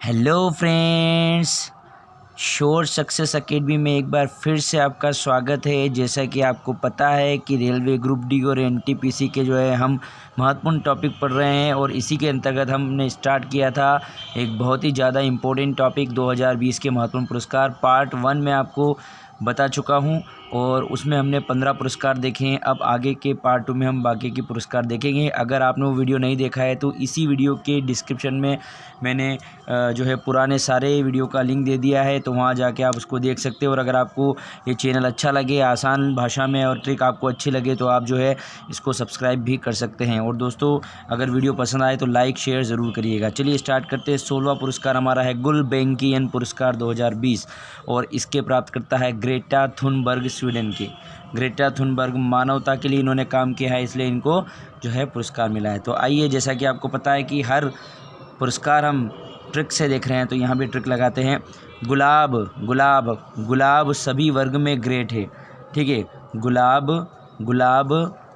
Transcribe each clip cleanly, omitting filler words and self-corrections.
Hello friends, sure success academy में एक बार फिर से आपका स्वागत है। जैसा कि आपको पता है कि रेलवे ग्रुप डी और एनटीपीसी के हम महत्वपूर्ण टॉपिक पढ़ रहे हैं और इसी के अंतर्गत हमने स्टार्ट किया था एक बहुत ही ज़्यादा इम्पोर्टेंट टॉपिक 2020 के महत्वपूर्ण पुरस्कार पार्ट 1 में आपको बता चुका हूं और उसमें हमने 15 पुरस्कार देखे हैं। अब आगे के पार्ट 2 में हम बाकी के पुरस्कार देखेंगे। अगर आपने वो वीडियो नहीं देखा है तो इसी वीडियो के डिस्क्रिप्शन में मैंने पुराने सारे वीडियो का लिंक दे दिया है, तो वहाँ जाके आप उसको देख सकते हो। और अगर आपको ये चैनल अच्छा लगे, आसान भाषा में और ट्रिक आपको अच्छी लगे तो आप इसको सब्सक्राइब भी कर सकते हैं। और दोस्तों, अगर वीडियो पसंद आए तो लाइक शेयर ज़रूर करिएगा। चलिए स्टार्ट करते हैं। 16वां पुरस्कार हमारा है गुलबेंकियन पुरस्कार 2020 और इसके प्राप्तकर्ता है ग्रेटा थुनबर्ग, स्वीडन के। ग्रेटा थुनबर्ग मानवता के लिए इन्होंने काम किया है, इसलिए इनको पुरस्कार मिला है। तो आइए, जैसा कि आपको पता है कि हर पुरस्कार हम ट्रिक से देख रहे हैं, तो यहाँ भी ट्रिक लगाते हैं। गुलाब गुलाब गुलाब सभी वर्ग में ग्रेट है, ठीक है। गुलाब गुलाब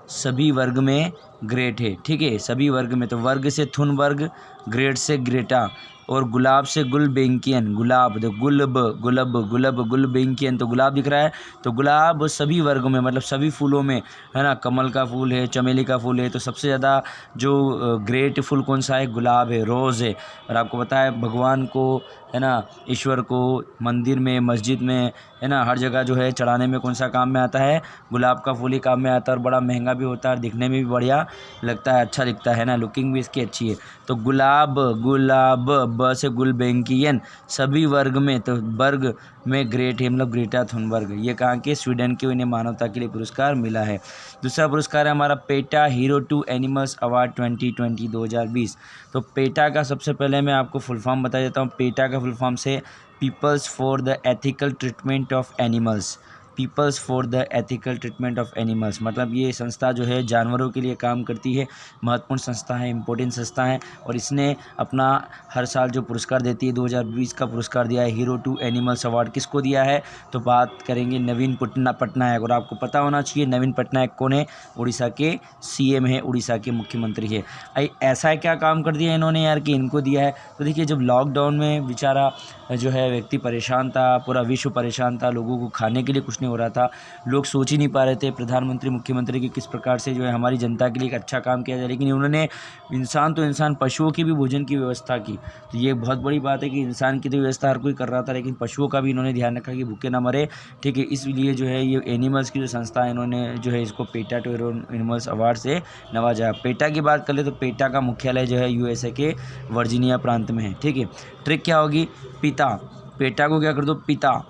सभी वर्ग में ग्रेट है, ठीक है। सभी वर्ग में, तो वर्ग से थुनबर्ग, ग्रेट से ग्रेटा और गुलाब से गुलबेंकियन। गुलाब तो गुलब गुलब गुलब गुलबेंकियन, तो गुलाब दिख रहा है। तो गुलाब सभी वर्गों में, मतलब सभी फूलों में, है ना। कमल का फूल है, चमेली का फूल है, तो सबसे ज़्यादा जो ग्रेट फूल कौन सा है? गुलाब है, रोज़ है। और आपको पता है भगवान को, है ना, ईश्वर को मंदिर में, मस्जिद में, है ना, हर जगह चढ़ाने में कौन सा काम में आता है? गुलाब का फूल ही काम में आता है। और बड़ा महंगा भी होता है और दिखने में भी बढ़िया लगता है, अच्छा दिखता है ना, लुकिंग भी इसकी अच्छी है। तो गुलाब गुलाब ब से गुलबेंकियन सभी वर्ग में, तो वर्ग में ग्रेट है, मतलब ग्रेटा थुनबर्ग। ये कहाँ के? स्वीडन के। इन्हें मानवता के लिए पुरस्कार मिला है। दूसरा पुरस्कार है हमारा PETA hero to animals award 2020 2020। तो पेटा का सबसे पहले मैं आपको फुल फॉर्म बता देता हूँ। पेटा का फुल फॉर्म से peoples for the ethical treatment of animals. Peoples for the ethical treatment of animals, मतलब ये संस्था जानवरों के लिए काम करती है। महत्वपूर्ण संस्था है, इम्पोर्टेंट संस्था है। और इसने अपना हर साल जो पुरस्कार देती है, 2020 का पुरस्कार दिया है हीरो टू एनिमल्स अवार्ड। किसको दिया है? तो बात करेंगे नवीन पटनायक। और आपको पता होना चाहिए नवीन पटनायक कौन है? उड़ीसा के सीएम है, उड़ीसा के मुख्यमंत्री है। ऐसा क्या काम कर दिया इन्होंने यार कि इनको दिया है? तो देखिए, जब लॉकडाउन में बेचारा व्यक्ति परेशान था, पूरा विश्व परेशान था, लोगों को खाने के लिए कुछ नहीं हो रहा था, लोग सोच ही नहीं पा रहे थे प्रधानमंत्री मुख्यमंत्री की किस प्रकार से हमारी जनता के लिए एक अच्छा काम किया जाए। लेकिन उन्होंने इंसान तो इंसान, पशुओं की भी भोजन की व्यवस्था की। तो ये बहुत बड़ी बात है कि इंसान की तो व्यवस्था हर कोई कर रहा था, लेकिन पशुओं का भी इन्होंने ध्यान रखा कि भूखे ना मरे, ठीक है। इसलिए ये एनिमल्स की जो संस्था है, इन्होंने इसको पेटा टू एनिमल्स अवार्ड से नवाजा। पेटा की बात कर ले तो पेटा का मुख्यालय यूएसए के वर्जीनिया प्रांत में है, ठीक है। ट्रिक क्या होगी? पिता, पेटा को क्या कर दो? पिता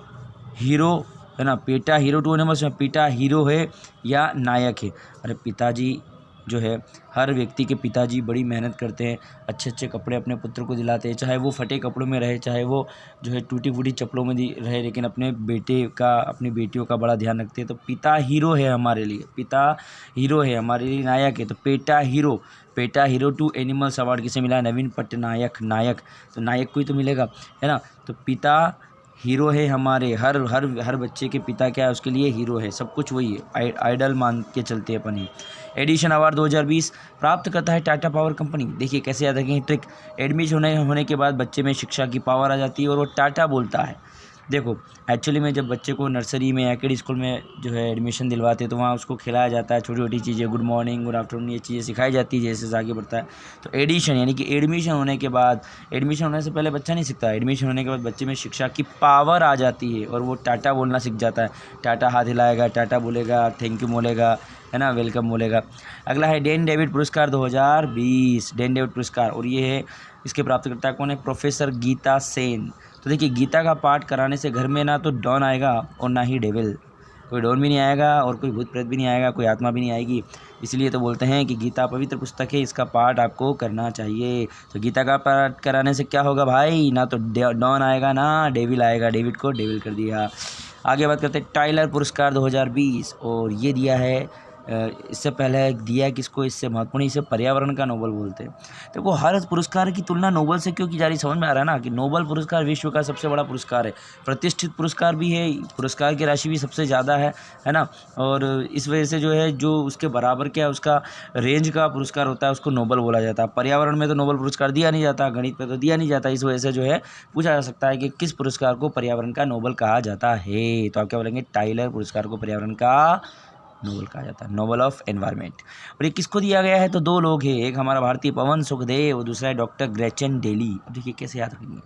हीरो, है ना। पेटा हीरो टू एनिमल्स में पिता हीरो है या नायक है? अरे पिताजी हर व्यक्ति के पिताजी बड़ी मेहनत करते हैं, अच्छे अच्छे कपड़े अपने पुत्र को दिलाते हैं, चाहे वो फटे कपड़ों में रहे, चाहे वो टूटी फूटी चप्पलों में रहे, लेकिन अपने बेटे का, अपनी बेटियों का बड़ा ध्यान रखते हैं। तो पिता हीरो है हमारे लिए, पिता हीरो है हमारे लिए, नायक है। तो PETA hero to animals award किसे मिला है? नवीन पटनायक, नायक। तो नायक को ही तो मिलेगा, है ना। तो पिता हीरो है हमारे, हर बच्चे के पिता क्या है? उसके लिए हीरो है, सब कुछ वही है, आइडल मान के चलते अपन ही। एडिशन अवार्ड 2020 प्राप्त करता है टाटा पावर कंपनी। देखिए कैसे याद रखेंगे ट्रिक। एडमिशन होने के बाद बच्चे में शिक्षा की पावर आ जाती है और वो टाटा बोलता है। देखो, एक्चुअली में जब बच्चे को नर्सरी में या किड स्कूल में एडमिशन दिलवाते हैं, तो वहाँ उसको खिलाया जाता है छोटी छोटी चीज़ें, गुड मॉर्निंग, गुड आफ्टरनून, ये चीज़ें सिखाई जाती है जैसे आगे बढ़ता है। तो एडिशन यानी कि एडमिशन होने के बाद, एडमिशन होने से पहले बच्चा नहीं सीखता, एडमिशन होने के बाद बच्चे में शिक्षा की पावर आ जाती है और वो टाटा बोलना सीख जाता है। टाटा हाथ हिलाएगा, टाटा बोलेगा, थैंक यू बोलेगा, है ना, वेलकम बोलेगा। अगला है डेन डेविड पुरस्कार 2020, डेन डेविड पुरस्कार। और ये है, इसके प्राप्तकर्ता कौन है? प्रोफेसर गीता सेन। तो देखिए, गीता का पाठ कराने से घर में ना तो डॉन आएगा और ना ही डेविल। कोई डॉन भी नहीं आएगा और कोई भूत प्रेत भी नहीं आएगा, कोई आत्मा भी नहीं आएगी। इसलिए तो बोलते हैं कि गीता पवित्र पुस्तक है, इसका पाठ आपको करना चाहिए। तो गीता का पाठ कराने से क्या होगा भाई? ना तो डॉन आएगा ना डेविल आएगा। डेविड को डेविल कर दिया। आगे बात करते हैं टाइलर पुरस्कार 2020 और ये दिया है इससे पहले दिया किसको, इससे महत्वपूर्ण, इसे पर्यावरण का नोबेल बोलते हैं। तो वो हर पुरस्कार की तुलना नोबेल से क्यों की जा रही, समझ में आ रहा है ना कि नोबेल पुरस्कार विश्व का सबसे बड़ा पुरस्कार है, प्रतिष्ठित पुरस्कार भी है, पुरस्कार की राशि भी सबसे ज़्यादा है ना। और इस वजह से जो है जो उसके बराबर क्या उसका रेंज का पुरस्कार होता है उसको नोबेल बोला जाता है। पर्यावरण में तो नोबेल पुरस्कार दिया नहीं जाता, गणित में तो दिया नहीं जाता, इस वजह से जो है पूछा जा सकता है कि किस पुरस्कार को पर्यावरण का नोबेल कहा जाता है। तो आप क्या बोलेंगे, टाइलर पुरस्कार को पर्यावरण का नोबेल कहा जाता है, नोबेल ऑफ एनवायरनमेंट। और ये किसको दिया गया है, तो दो लोग हैं, एक हमारा भारतीय पवन सुखदेव और दूसरा है डॉक्टर ग्रेचन डेली। अब देखिए कैसे याद रखेंगे,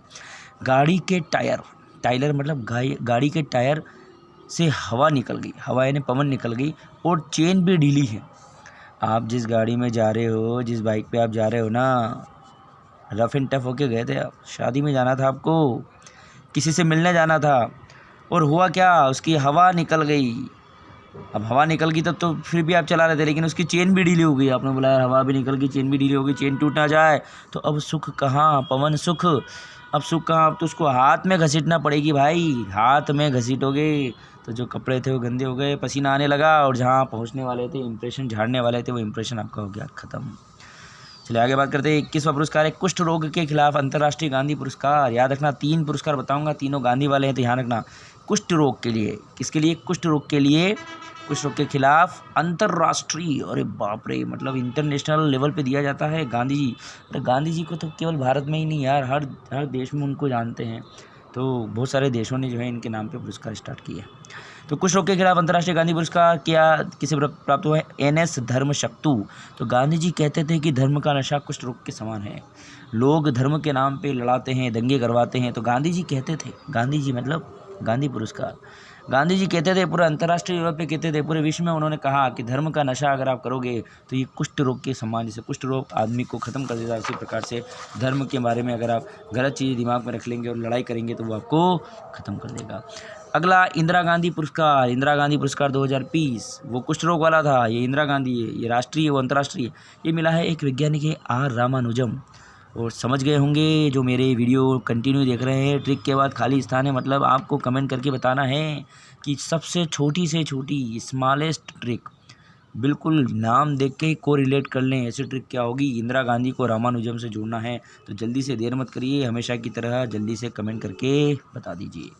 गाड़ी के टायर, टाइलर मतलब गाड़ी के टायर से हवा निकल गई, हवा यानी पवन निकल गई और चेन भी ढीली है। आप जिस गाड़ी में जा रहे हो, जिस बाइक पे आप जा रहे हो ना, रफ एंड टफ होके गए थे आप, शादी में जाना था आपको, किसी से मिलने जाना था, और हुआ क्या, उसकी हवा निकल गई। अब हवा निकल गई तब तो फिर भी आप चला रहे थे, लेकिन उसकी चेन भी ढीली हो गई। आपने बोला यार हवा भी निकल गई, चेन भी ढीली हो गई, चेन टूट ना जाए, तो अब सुख कहाँ, पवन सुख, अब सुख कहाँ, अब तो उसको हाथ में घसीटना पड़ेगी भाई, हाथ में घसीटोगे तो जो कपड़े थे वो गंदे हो गए, पसीना आने लगा, और जहाँ पहुँचने वाले थे, इंप्रेशन झाड़ने वाले थे, वो इंप्रेशन आपका हो गया ख़त्म। चलिए आगे बात करते हैं। 21वां पुरस्कार है कुष्ठ रोग के खिलाफ अंतर्राष्ट्रीय गांधी पुरस्कार। याद रखना 3 पुरस्कार बताऊंगा, तीनों गांधी वाले हैं, तो ध्यान रखना। कुष्ठ रोग के लिए, किसके लिए, कुष्ठ रोग के लिए, कुष्ठ रोग के खिलाफ अंतर्राष्ट्रीय, अरे बाप रे, मतलब इंटरनेशनल लेवल पे दिया जाता है गांधी जी। अरे गांधी जी को तो केवल भारत में ही नहीं यार, हर देश में उनको जानते हैं, तो बहुत सारे देशों ने जो है इनके नाम पे पुरस्कार स्टार्ट किया। तो कुष्ठ रोग के खिलाफ अंतर्राष्ट्रीय गांधी पुरस्कार क्या किसे प्राप्त हुआ है, NS धर्मशक्तु। तो गांधी जी कहते थे कि धर्म का नशा कुष्ठ रोग के समान है, लोग धर्म के नाम पे लड़ाते हैं, दंगे करवाते हैं, तो गांधी जी कहते थे, गांधी जी मतलब गांधी पुरस्कार, गांधी जी कहते थे, पूरे अंतर्राष्ट्रीय लेवल पे कहते थे, पूरे विश्व में उन्होंने कहा कि धर्म का नशा अगर आप करोगे तो ये कुष्ठ रोग के समान, जैसे कुष्ठ रोग आदमी को ख़त्म कर देता है, उसी प्रकार से धर्म के बारे में अगर आप गलत चीज़ दिमाग में रख लेंगे और लड़ाई करेंगे तो वो आपको ख़त्म कर देगा। अगला इंदिरा गांधी पुरस्कार, इंदिरा गांधी पुरस्कार 2020, वो कुष्ठ रोग वाला था, ये इंदिरा गांधी है, ये राष्ट्रीय, वो अंतर्राष्ट्रीय। ये मिला है एक वैज्ञानिक है R रामानुजम। और समझ गए होंगे जो मेरे वीडियो कंटिन्यू देख रहे हैं, ट्रिक के बाद खाली स्थान है, मतलब आपको कमेंट करके बताना है कि सबसे छोटी से छोटी स्मॉलेस्ट ट्रिक, बिल्कुल नाम देख के को रिलेट कर लें, ऐसी ट्रिक क्या होगी, इंदिरा गांधी को रामानुजम से जोड़ना है। तो जल्दी से देर मत करिए, हमेशा की तरह जल्दी से कमेंट करके बता दीजिए।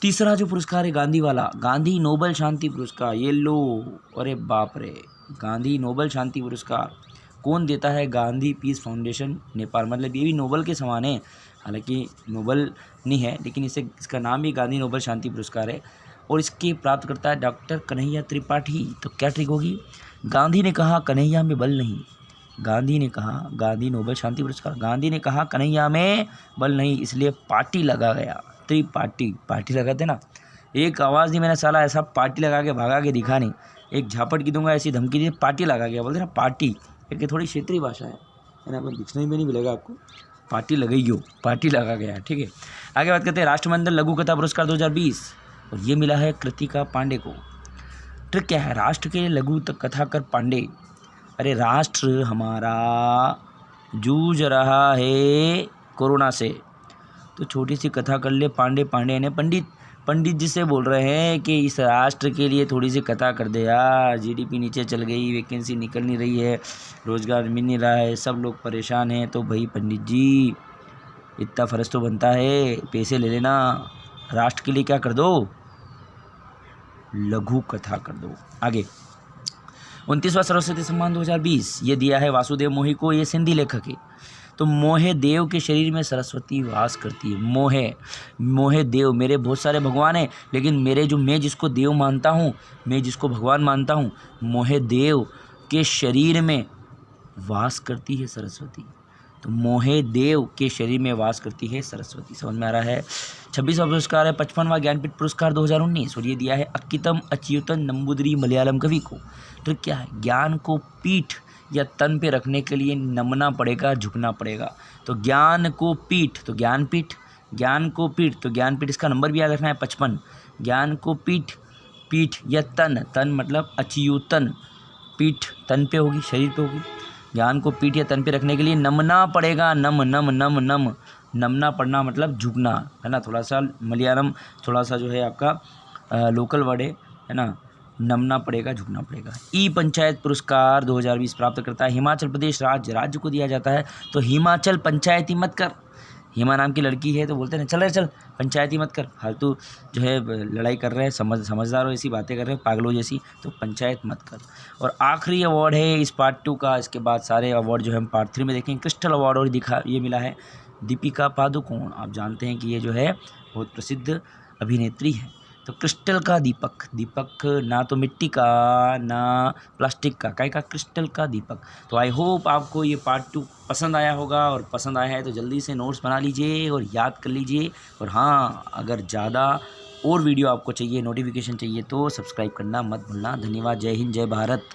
तीसरा जो पुरस्कार है गांधी वाला, गांधी नोबेल शांति पुरस्कार, ये लो, अरे बाप रे, गांधी नोबेल शांति पुरस्कार कौन देता है, गांधी पीस फाउंडेशन नेपाल, मतलब ये भी नोबेल के समान है, हालांकि नोबेल नहीं है, लेकिन इसका नाम भी गांधी नोबेल शांति पुरस्कार है, और इसके प्राप्त करता है डॉक्टर कन्हैया त्रिपाठी। तो क्या ट्रिक होगी, गांधी ने कहा कन्हैया में बल नहीं, गांधी ने कहा, गांधी नोबेल शांति पुरस्कार, गांधी ने कहा कन्हैया में बल नहीं, इसलिए पार्टी लगा गया, त्रिपाठी, पार्टी लगाते ना, एक आवाज़ नहीं, मैंने साला ऐसा पार्टी लगा के भागा के दिखा नहीं, एक झापट की दूंगा ऐसी धमकी दी, पार्टी लगा गया, बोलते ना पार्टी, एक थोड़ी क्षेत्रीय भाषा है ना, पर डिक्शनरी में नहीं मिलेगा आपको, पार्टी लगाई हो, पार्टी लगा गया, ठीक है। आगे बात करते हैं राष्ट्रमंडल लघु कथा पुरस्कार 2020, और ये मिला है कृतिका पांडे को। ट्रिक क्या है, राष्ट्र के लघु कथाकार पांडे, अरे राष्ट्र हमारा जूझ रहा है कोरोना से, तो छोटी सी कथा कर ले, पांडे, पांडे ने पंडित जी से बोल रहे हैं कि इस राष्ट्र के लिए थोड़ी सी कथा कर दे यार, GDP नीचे चल गई, वैकेंसी निकल नहीं रही है, रोज़गार मिल नहीं रहा है, सब लोग परेशान हैं, तो भाई पंडित जी इतना फ़र्ज तो बनता है, पैसे ले लेना, राष्ट्र के लिए क्या कर दो, लघु कथा कर दो। आगे 29वां सरस्वती सम्मान 2020, ये दिया है वासुदेव मोही को, ये सिंधी लेखक है। तो मोहे देव के शरीर में सरस्वती वास करती है, मोहे देव, मेरे बहुत सारे भगवान हैं, लेकिन मैं जिसको देव मानता हूँ, मैं जिसको भगवान मानता हूँ, मोहे देव के शरीर में वास करती है सरस्वती, तो मोहे देव के शरीर में वास करती है सरस्वती, समझ में आ रहा है। 26वां पुरस्कार है 55वां ज्ञानपीठ पुरस्कार 2019, और ये दिया है अक्कितम अच्युतन नंबूदरी मलयालम कवि को। तो क्या है, ज्ञान को पीठ या तन पे रखने के लिए नमना पड़ेगा, झुकना पड़ेगा, तो ज्ञान को पीठ, तो ज्ञानपीठ, ज्ञान को पीठ, तो ज्ञानपीठ इसका नंबर भी याद रखना है 55, ज्ञान को पीठ या तन मतलब अच्युतन, पीठ तन पे होगी, शरीर पे होगी, ज्ञान को पीठ या तन पे रखने के लिए नमना पड़ेगा, नमना पड़ना मतलब झुकना, है ना, थोड़ा सा मलयालम थोड़ा सा जो है आपका लोकल वर्ड है ना, नमना पड़ेगा, झुकना पड़ेगा। ई पंचायत पुरस्कार 2020 प्राप्त करता है हिमाचल प्रदेश राज्य को दिया जाता है। तो हिमाचल पंचायती मत कर, हिमा नाम की लड़की है तो बोलते हैं चल पंचायती मत कर, फालतू जो है लड़ाई कर रहे हैं, समझदार हो ऐसी बातें कर रहे हैं पागलों जैसी, तो पंचायत मत कर। और आखिरी अवार्ड है इस पार्ट 2 का, इसके बाद सारे अवार्ड जो है हम पार्ट 3 में देखेंगे। क्रिस्टल अवार्ड और ये मिला है दीपिका पादुकोण। आप जानते हैं कि ये जो है बहुत प्रसिद्ध अभिनेत्री है। तो क्रिस्टल का दीपक ना तो मिट्टी का ना प्लास्टिक का, काय का, क्रिस्टल का दीपक। तो आई होप आपको ये पार्ट 2 पसंद आया होगा, और पसंद आया है तो जल्दी से नोट्स बना लीजिए और याद कर लीजिए। और हाँ, अगर ज़्यादा और वीडियो आपको चाहिए, नोटिफिकेशन चाहिए, तो सब्सक्राइब करना मत भूलना। धन्यवाद। जय हिंद, जय भारत।